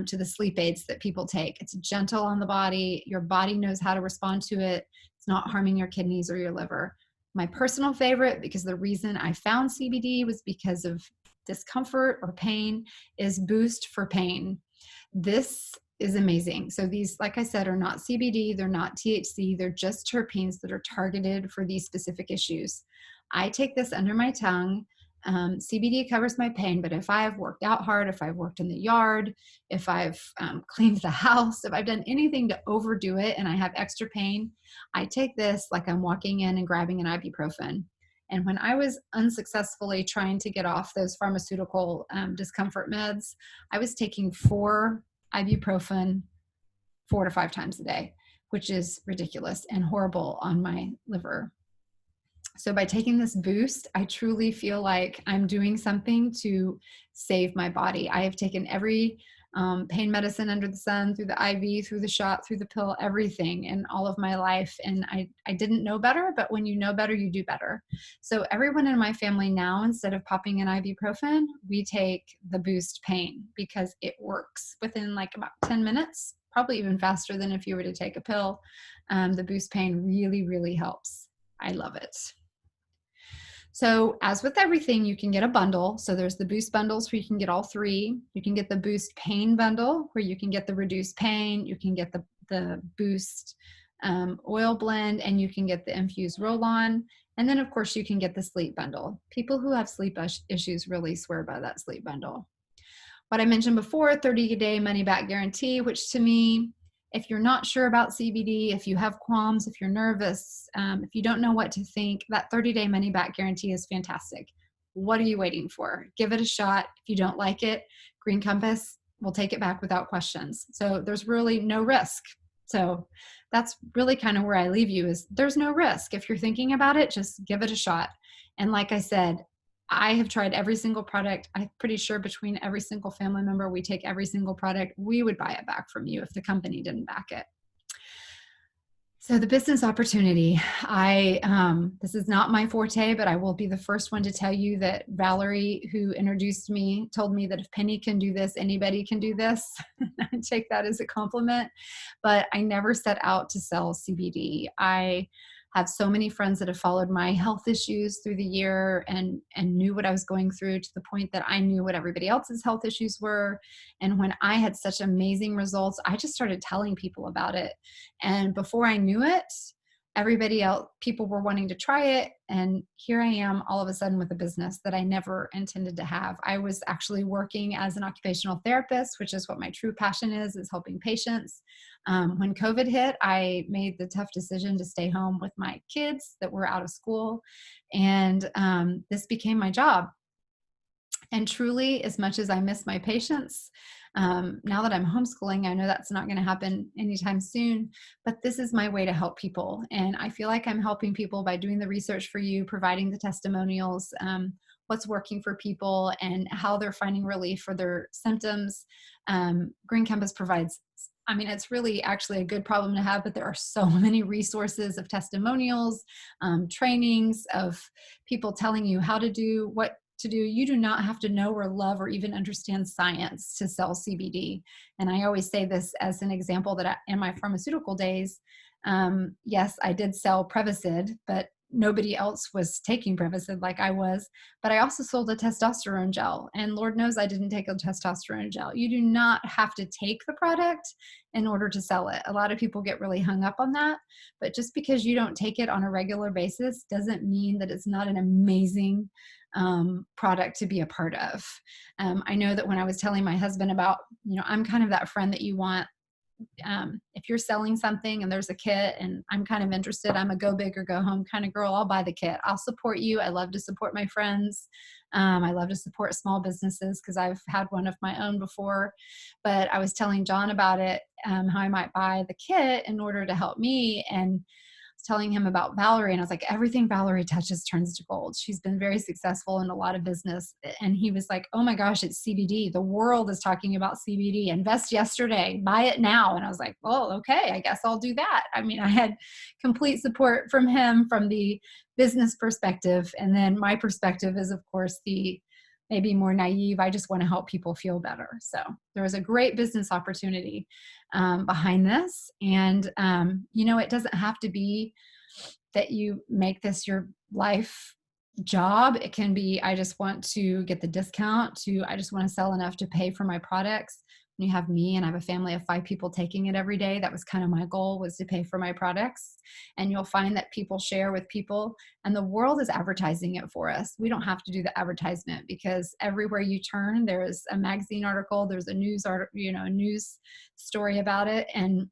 to the sleep aids that people take. It's gentle on the body. Your body knows how to respond to it. It's not harming your kidneys or your liver. My personal favorite, because the reason I found CBD was because of discomfort or pain, is Boost for pain. This is amazing. So these, like I said, are not CBD, they're not THC, they're just terpenes that are targeted for these specific issues. I take this under my tongue. CBD covers my pain, but if I have worked out hard, if I've worked in the yard, if I've cleaned the house, if I've done anything to overdo it and I have extra pain, I take this like I'm walking in and grabbing an ibuprofen. And when I was unsuccessfully trying to get off those pharmaceutical discomfort meds, I was taking 4 ibuprofen 4 to 5 times a day, which is ridiculous and horrible on my liver. So by taking this Boost, I truly feel like I'm doing something to save my body. I have taken every pain medicine under the sun, through the IV, through the shot, through the pill, everything in all of my life. And I didn't know better, but when you know better, you do better. So everyone in my family now, instead of popping an ibuprofen, we take the Boost pain because it works within like about 10 minutes, probably even faster than if you were to take a pill. The Boost pain really, really helps. I love it. So as with everything, you can get a bundle. So there's the Boost bundles where you can get all 3. You can get the Boost pain bundle where you can get the reduced pain. You can get the Boost oil blend, and you can get the INFUSE roll-on. And then of course you can get the sleep bundle. People who have sleep issues really swear by that sleep bundle. What I mentioned before, 30-day money back guarantee, which to me, if you're not sure about CBD, if you have qualms, if you're nervous, if you don't know what to think, that 30-day money back guarantee is fantastic. What are you waiting for? Give it a shot. If you don't like it, Green Compass will take it back without questions. So there's really no risk. So that's really kind of where I leave you, is there's no risk. If you're thinking about it, just give it a shot. And like I said, I have tried every single product. I'm pretty sure between every single family member, we take every single product. We would buy it back from you if the company didn't back it. So the business opportunity, this is not my forte, but I will be the first one to tell you that Valerie, who introduced me, told me that if Penny can do this, anybody can do this. I take that as a compliment, but I never set out to sell CBD. I have so many friends that have followed my health issues through the year and knew what I was going through, to the point that I knew what everybody else's health issues were. And when I had such amazing results, I just started telling people about it. And before I knew it, people were wanting to try it. And here I am all of a sudden with a business that I never intended to have. I was actually working as an occupational therapist, which is what my true passion is helping patients. When COVID hit, I made the tough decision to stay home with my kids that were out of school. And this became my job. And truly, as much as I miss my patients, now that I'm homeschooling, I know that's not going to happen anytime soon, but this is my way to help people. And I feel like I'm helping people by doing the research for you, providing the testimonials, what's working for people, and how they're finding relief for their symptoms. Green Compass provides, I mean, it's really actually a good problem to have, but there are so many resources of testimonials, trainings, of people telling you how to do what to do. You do not have to know or love or even understand science to sell CBD. And I always say this as an example that in my pharmaceutical days, yes, I did sell Prevacid, but nobody else was taking Prevacid like I was. But I also sold a testosterone gel, and Lord knows I didn't take a testosterone gel. You do not have to take the product in order to sell it. A lot of people get really hung up on that, but just because you don't take it on a regular basis doesn't mean that it's not an amazing product to be a part of. I know that when I was telling my husband about, I'm kind of that friend that you want. If you're selling something and there's a kit and I'm kind of interested, I'm a go big or go home kind of girl. I'll buy the kit. I'll support you. I love to support my friends. I love to support small businesses because I've had one of my own before. But I was telling John about it, how I might buy the kit in order to help me. And telling him about Valerie, and I was like, everything Valerie touches turns to gold. She's been very successful in a lot of business. And he was like, oh my gosh, it's CBD. The world is talking about CBD. Invest yesterday, buy it now. And I was like, well, okay, I guess I'll do that. I mean, I had complete support from him from the business perspective. And then my perspective is, of course, the maybe more naive. I just want to help people feel better. So there was a great business opportunity behind this. And, it doesn't have to be that you make this your life job. It can be, I just want to get the discount, to I just want to sell enough to pay for my products. When you have me and I have a family of 5 people taking it every day, that was kind of my goal, was to pay for my products. And you'll find that people share with people, and the world is advertising it for us. We don't have to do the advertisement, because everywhere you turn, there's a magazine article, there's a news article, a news story about it. And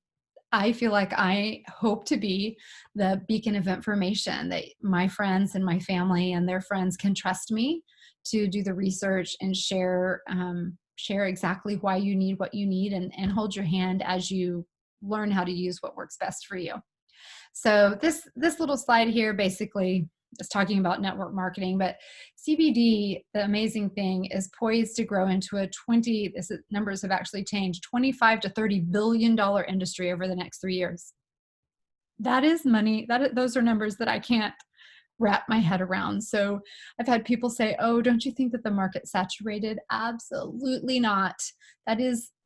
I feel like I hope to be the beacon of information that my friends and my family and their friends can trust me to do the research and share exactly why you need what you need, and hold your hand as you learn how to use what works best for you. So this little slide here basically is talking about network marketing, but CBD, the amazing thing, is poised to grow into numbers have actually changed, $25 to $30 billion industry over the next 3 years. That is money. Those are numbers that I can't wrap my head around. So I've had people say, oh, don't you think that the market's saturated? Absolutely not.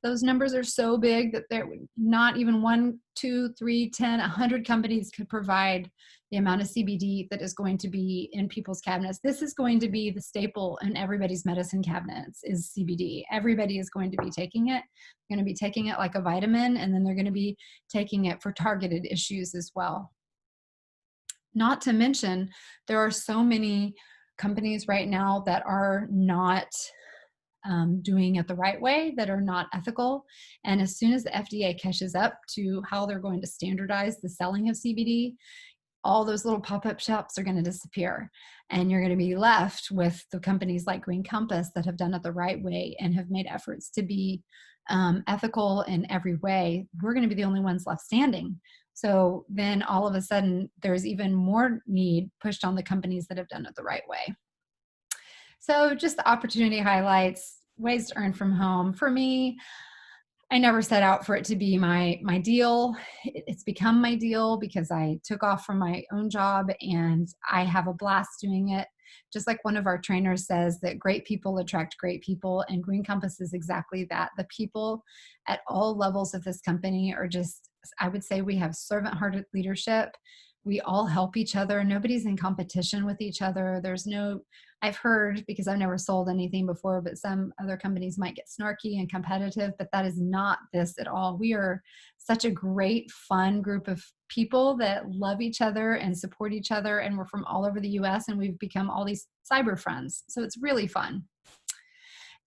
Those numbers are so big that there not even 1, 2, 3, 10, 100 companies could provide the amount of CBD that is going to be in people's cabinets. This is going to be the staple in everybody's medicine cabinets, is CBD. Everybody is going to be taking it. They're going to be taking it like a vitamin, and then they're going to be taking it for targeted issues as well. Not to mention, there are so many companies right now that are not doing it the right way, that are not ethical. And as soon as the FDA catches up to how they're going to standardize the selling of CBD, all those little pop-up shops are going to disappear. And you're going to be left with the companies like Green Compass that have done it the right way and have made efforts to be ethical in every way. We're going to be the only ones left standing. So then all of a sudden, there's even more need pushed on the companies that have done it the right way. So just the opportunity highlights, ways to earn from home. For me, I never set out for it to be my deal. It's become my deal because I took off from my own job and I have a blast doing it. Just like one of our trainers says, that great people attract great people, and Green Compass is exactly that. The people at all levels of this company are just, I would say, we have servant-hearted leadership. We all help each other. Nobody's in competition with each other. I've heard, because I've never sold anything before, but some other companies might get snarky and competitive, but that is not this at all. We are such a great, fun group of people that love each other and support each other. And we're from all over the US, and we've become all these cyber friends. So it's really fun.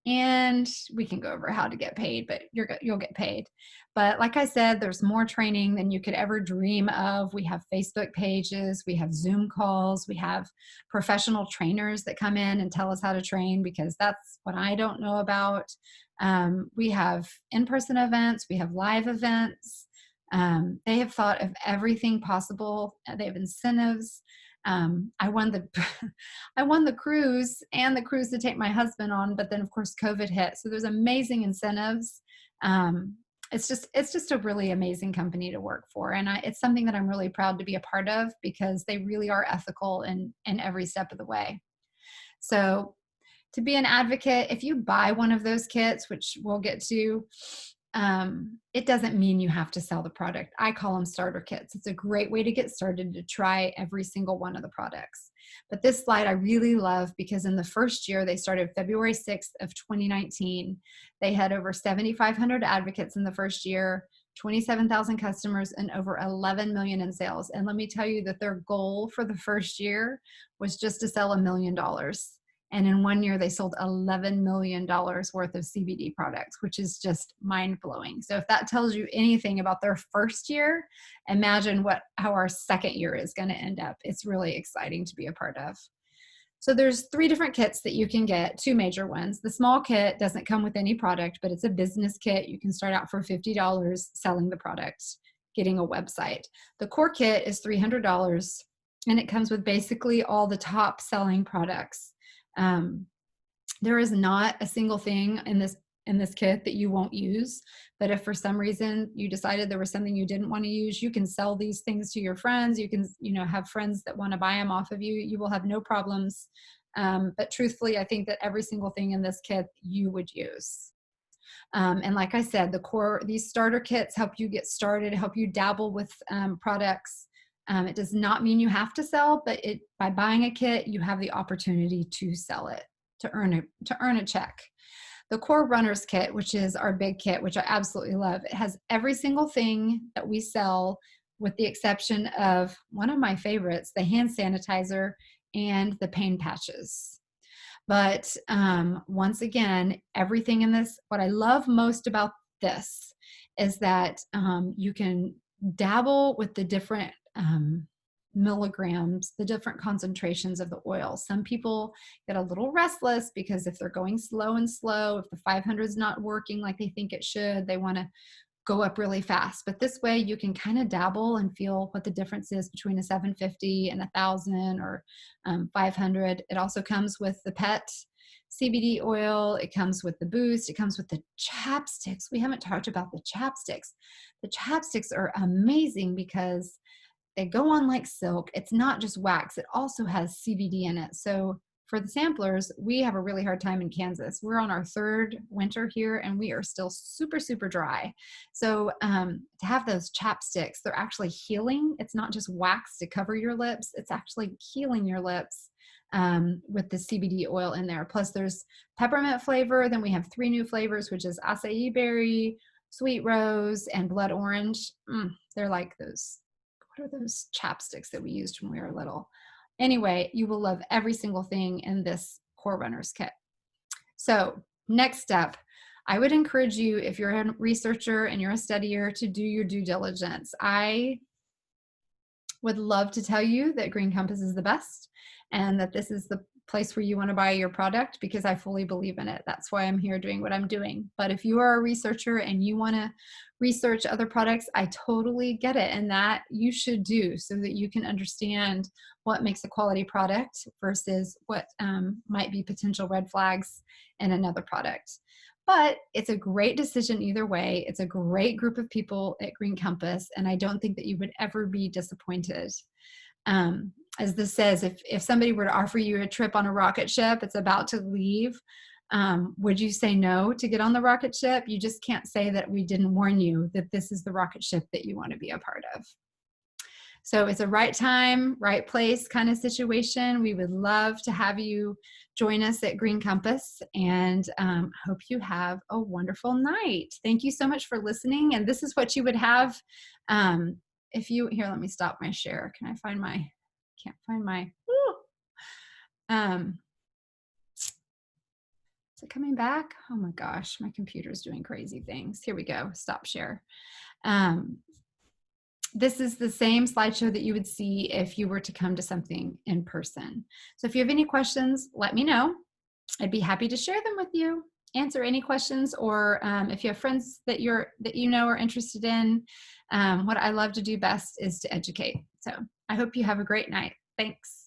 and we can go over how to get paid, but you'll get paid. But like I said, there's more training than you could ever dream of. We have Facebook pages, we have Zoom calls, we have professional trainers that come in and tell us how to train, because that's what I don't know about. We have in-person events, we have live events. They have thought of everything possible. They have incentives. I won the I won the cruise and the cruise to take my husband on, but then of course COVID hit. So there's amazing incentives. It's just a really amazing company to work for, and it's something that I'm really proud to be a part of, because they really are ethical in every step of the way. So to be an advocate, if you buy one of those kits, which we'll get to, it doesn't mean you have to sell the product. I call them starter kits. It's a great way to get started, to try every single one of the products. But this slide I really love, because in the first year, they started February 6th of 2019. They had over 7,500 advocates in the first year, 27,000 customers, and over 11 million in sales. And let me tell you that their goal for the first year was just to sell $1 million. And in 1 year, they sold $11 million worth of CBD products, which is just mind blowing. So if that tells you anything about their first year, imagine how our second year is going to end up. It's really exciting to be a part of. So there's 3 different kits that you can get, 2 major ones. The small kit doesn't come with any product, but it's a business kit. You can start out for $50 selling the product, getting a website. The core kit is $300, and it comes with basically all the top selling products. There is not a single thing in this kit that you won't use, but if for some reason you decided there was something you didn't want to use, you can sell these things to your friends. You can, have friends that want to buy them off of you. You will have no problems. But truthfully, I think that every single thing in this kit you would use. And like I said, these starter kits help you get started, help you dabble with products. It does not mean you have to sell, but by buying a kit, you have the opportunity to sell it, to earn a check. The core runners kit, which is our big kit, which I absolutely love, it has every single thing that we sell, with the exception of one of my favorites, the hand sanitizer and the pain patches. But once again, everything in this, what I love most about this is that you can dabble with the different milligrams, the different concentrations of the oil. Some people get a little restless because if they're going slow, if the 500 is not working like they think it should, they want to go up really fast. But this way you can kind of dabble and feel what the difference is between a 750 and 1,000 or 500. It also comes with the PET CBD oil. It comes with the boost. It comes with the chapsticks. We haven't talked about the chapsticks. The chapsticks are amazing because they go on like silk. It's not just wax. It also has CBD in it. So for the samplers, we have a really hard time in Kansas. We're on our 3rd winter here and we are still super, super dry. So to have those chapsticks, they're actually healing. It's not just wax to cover your lips. It's actually healing your lips with the CBD oil in there. Plus there's peppermint flavor. Then we have 3 new flavors, which is acai berry, sweet rose, and blood orange. They're like those, what are those chapsticks that we used when we were little? Anyway, you will love every single thing in this core runners kit. So next step, I would encourage you, if you're a researcher and you're a studier, to do your due diligence. I would love to tell you that Green Compass is the best and that this is the place where you want to buy your product, because I fully believe in it. That's why I'm here doing what I'm doing. But if you are a researcher and you want to research other products, I totally get it. And that you should do, so that you can understand what makes a quality product versus what might be potential red flags in another product. But it's a great decision either way. It's a great group of people at Green Compass, and I don't think that you would ever be disappointed. As this says, if somebody were to offer you a trip on a rocket ship, it's about to leave, would you say no to get on the rocket ship? You just can't say that we didn't warn you that this is the rocket ship that you want to be a part of. So it's a right time, right place kind of situation. We would love to have you join us at Green Compass, and hope you have a wonderful night. Thank you so much for listening. And this is what you would have if you, here, let me stop my share. Can I find my, can't find my, it coming back? Oh my gosh, my computer's doing crazy things. Here we go. Stop share. This is the same slideshow that you would see if you were to come to something in person. So if you have any questions, let me know. I'd be happy to share them with you, answer any questions, or if you have friends that you know are interested in, what I love to do best is to educate. So I hope you have a great night. Thanks.